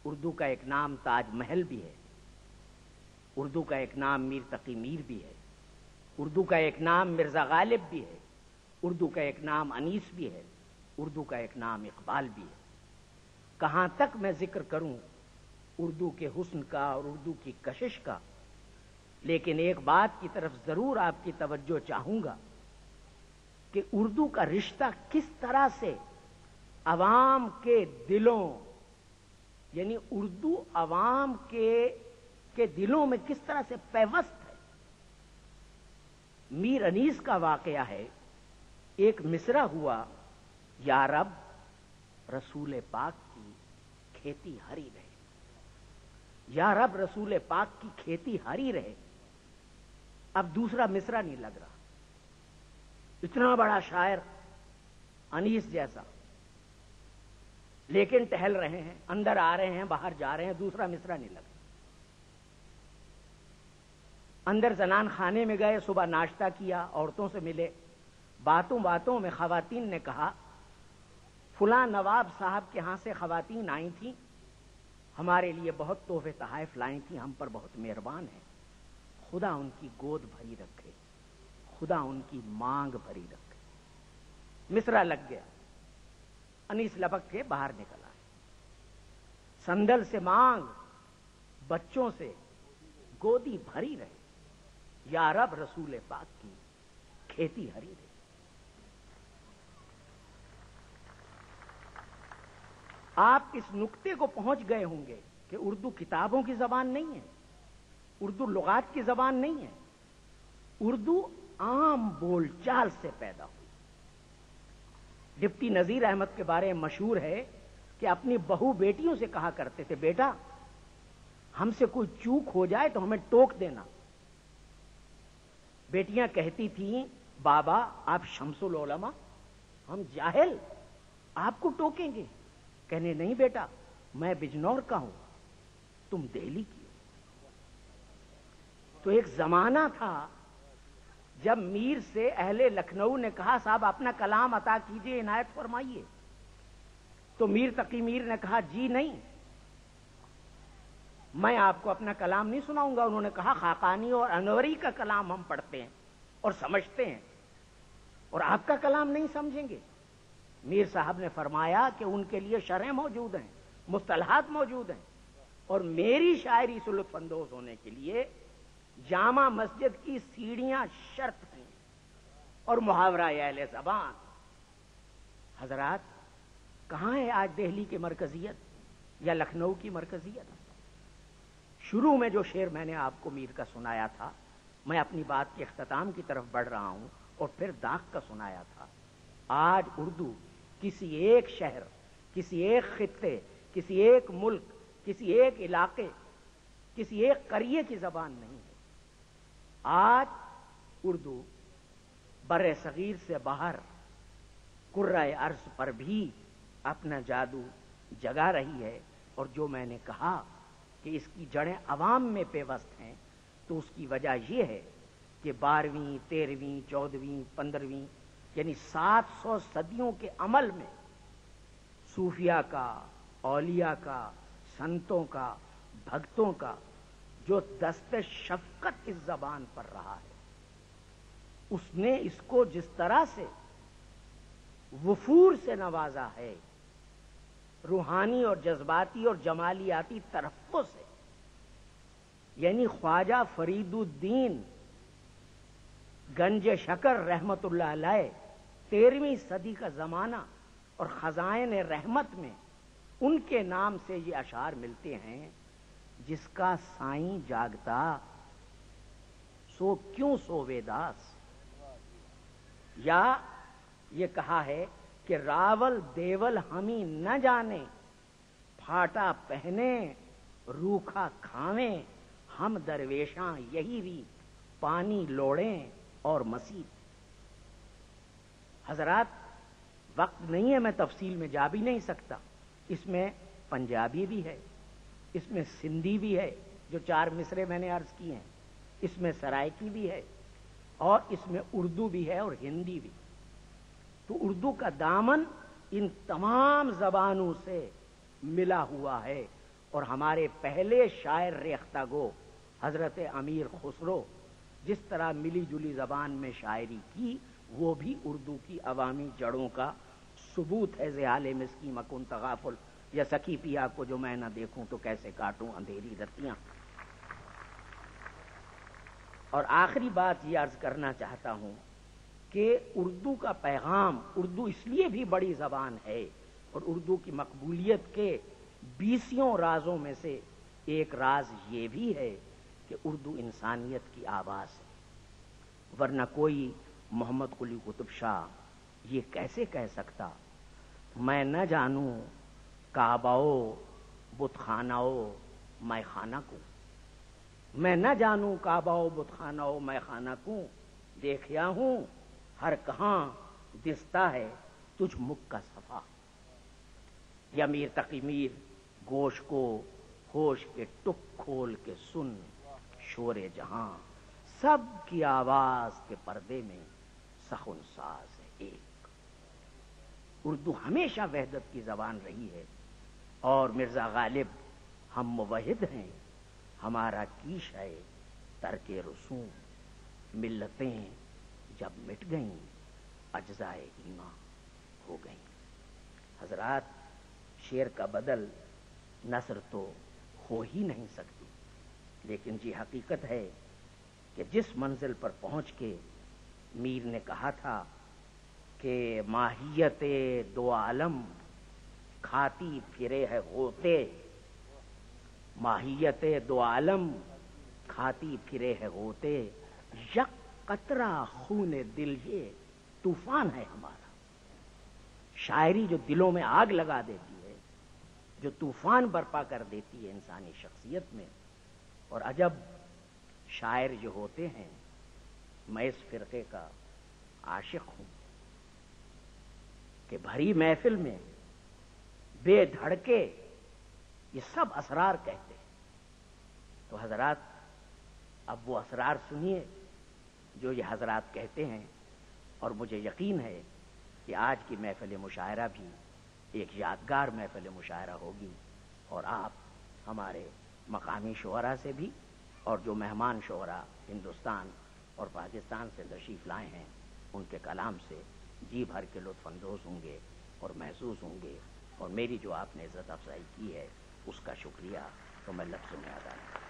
اردو کا ایک نام تاج محل بھی ہے، اردو کا ایک نام میر تقی میر بھی ہے، اردو کا ایک نام مرزا غالب بھی ہے، اردو کا ایک نام انیس بھی ہے، اردو کا ایک نام اقبال بھی ہے۔ کہاں تک میں ذکر کروں اردو کے حسن کا اور اردو کی کشش کا، لیکن ایک بات کی طرف ضرور آپ کی توجہ چاہوں گا کہ اردو کا رشتہ کس طرح سے عوام کے دلوں، یعنی اردو عوام کے دلوں میں کس طرح سے پیوست ہے۔ میر انیس کا واقعہ ہے، ایک مصرع ہوا، یا رب رسول پاک کی کھیتی ہری رہے، یا رب رسول پاک کی کھیتی ہری رہے۔ اب دوسرا مصرع نہیں لگ رہا، اتنا بڑا شاعر انیس جیسا، لیکن ٹہل رہے ہیں، اندر آ رہے ہیں، باہر جا رہے ہیں، دوسرا مصرع نہیں لگ رہا۔ اندر زنان خانے میں گئے، صبح ناشتہ کیا، عورتوں سے ملے، باتوں باتوں میں خواتین نے کہا فلاں نواب صاحب کے ہاں سے خواتین آئی تھیں، ہمارے لیے بہت تحفے تحائف لائی تھیں، ہم پر بہت مہربان ہیں، خدا ان کی گود بھری رکھے، خدا ان کی مانگ بھری رکھے۔ مصرع لگ گیا، انیس لپک کے باہر نکل آئے، سندل سے مانگ بچوں سے گودی بھری رہے، یا رب رسول پاک کی کھیتی ہری رہے۔ آپ اس نقطے کو پہنچ گئے ہوں گے کہ اردو کتابوں کی زبان نہیں ہے، اردو لغات کی زبان نہیں ہے، اردو عام بول چال سے پیدا ہوئی۔ ڈپٹی نذیر احمد کے بارے میں مشہور ہے کہ اپنی بہو بیٹیوں سے کہا کرتے تھے، بیٹا ہم سے کوئی چوک ہو جائے تو ہمیں ٹوک دینا۔ بیٹیاں کہتی تھیں، بابا آپ شمس العلماء، ہم جاہل، آپ کو ٹوکیں گے؟ کہنے نہیں بیٹا، میں بجنور کا ہوں، تم دہلی کی ہو۔ تو ایک زمانہ تھا جب میر سے اہل لکھنؤ نے کہا صاحب اپنا کلام عطا کیجئے، عنایت فرمائیے، تو میر تقی میر نے کہا جی نہیں، میں آپ کو اپنا کلام نہیں سناؤں گا۔ انہوں نے کہا خاقانی اور انوری کا کلام ہم پڑھتے ہیں اور سمجھتے ہیں، اور آپ کا کلام نہیں سمجھیں گے؟ میر صاحب نے فرمایا کہ ان کے لیے شرح موجود ہیں، مصطلحات موجود ہیں، اور میری شاعری سے لطف اندوز ہونے کے لیے جامع مسجد کی سیڑھیاں شرط ہیں اور محاورہ اہل زبان۔ حضرات کہاں ہے آج دہلی کی مرکزیت یا لکھنؤ کی مرکزیت؟ شروع میں جو شعر میں نے آپ کو میر کا سنایا تھا، میں اپنی بات کے اختتام کی طرف بڑھ رہا ہوں، اور پھر داغ کا سنایا تھا۔ آج اردو کسی ایک شہر، کسی ایک خطے، کسی ایک ملک، کسی ایک علاقے، کسی ایک قریے کی زبان نہیں ہے۔ آج اردو بر صغیر سے باہر کرۂ ارض پر بھی اپنا جادو جگا رہی ہے، اور جو میں نے کہا کہ اس کی جڑیں عوام میں پیوست ہیں، تو اس کی وجہ یہ ہے کہ 12ویں، 13ویں، 14ویں، 15ویں یعنی 700 صدیوں کے عمل میں صوفیاء کا، اولیاء کا، سنتوں کا، بھگتوں کا جو دست شفقت اس زبان پر رہا ہے، اس نے اس کو جس طرح سے وفور سے نوازا ہے، روحانی اور جذباتی اور جمالیاتی طرفوں سے، یعنی خواجہ فرید الدین گنج شکر رحمت اللہ علیہ 13ویں صدی کا زمانہ، اور خزائن رحمت میں ان کے نام سے یہ اشعار ملتے ہیں، جس کا سائیں جاگتا سو کیوں سووے داس، یا یہ کہا ہے کہ راول دیول ہمیں نہ جانے، پھاٹا پہنے روکھا کھاویں، ہم درویشاں یہی بھی پانی لوڑیں اور مسیح۔ حضرات وقت نہیں ہے، میں تفصیل میں جا بھی نہیں سکتا، اس میں پنجابی بھی ہے، اس میں سندھی بھی ہے، جو 4 مصرے میں نے عرض کی ہیں، اس میں سرائکی بھی ہے، اور اس میں اردو بھی ہے اور ہندی بھی۔ تو اردو کا دامن ان تمام زبانوں سے ملا ہوا ہے، اور ہمارے پہلے شاعر ریختہ گو حضرت امیر خسرو جس طرح ملی جلی زبان میں شاعری کی، وہ بھی اردو کی عوامی جڑوں کا ثبوت ہے۔ زحال مسکی مکن تغافل، یا سکی پیا کو جو میں نہ دیکھوں تو کیسے کاٹوں اندھیری رتیاں۔ اور آخری بات یہ عرض کرنا چاہتا ہوں کہ اردو کا پیغام، اردو اس لیے بھی بڑی زبان ہے اور اردو کی مقبولیت کے 20 رازوں میں سے ایک راز یہ بھی ہے کہ اردو انسانیت کی آواز ہے، ورنہ کوئی محمد قلی قطب شاہ یہ کیسے کہہ سکتا میں نہ جانوں کعبہو بت خانہو میں خانہ کو، میں نہ جانوں کعبہو بت خانہو میں خانہ کو، دیکھیا ہوں ہر کہاں دستا ہے تجھ مکھ کا صفا۔ یا میر تقی میر گوش کو ہوش کے ٹک کھول کے سن، شور جہاں سب کی آواز کے پردے میں سخن ساز ہے ایک۔ اردو ہمیشہ وحدت کی زبان رہی ہے، اور مرزا غالب ہم موحد ہیں، ہمارا کیش ہے ترک رسوم، ملتیں جب مٹ گئیں اجزائے ایمان ہو گئیں۔ حضرات، شعر کا بدل نثر تو ہو ہی نہیں سکتی، لیکن یہ حقیقت ہے کہ جس منزل پر پہنچ کے میر نے کہا تھا کہ ماہیت دو عالم کھاتی پھرے ہے غوطے، ماہیت دو عالم کھاتی پھرے ہے غوطے، یک قطرہ خون دل یہ طوفان ہے ہمارا۔ شاعری جو دلوں میں آگ لگا دیتی ہے، جو طوفان برپا کر دیتی ہے انسانی شخصیت میں، اور عجب شاعر جو ہوتے ہیں، میں اس فرقے کا عاشق ہوں کہ بھری محفل میں بے دھڑکے یہ سب اسرار کہتے ہیں۔ تو حضرات، اب وہ اسرار سنیے جو یہ حضرات کہتے ہیں، اور مجھے یقین ہے کہ آج کی محفل مشاعرہ بھی ایک یادگار محفل مشاعرہ ہوگی، اور آپ ہمارے مقامی شعراء سے بھی اور جو مہمان شعراء ہندوستان اور پاکستان سے تشریف لائے ہیں ان کے کلام سے جی بھر کے لطف اندوز ہوں گے اور محسوس ہوں گے، اور میری جو آپ نے عزت افزائی کی ہے اس کا شکریہ تو میں لفظ میں ادا کرتا ہوں۔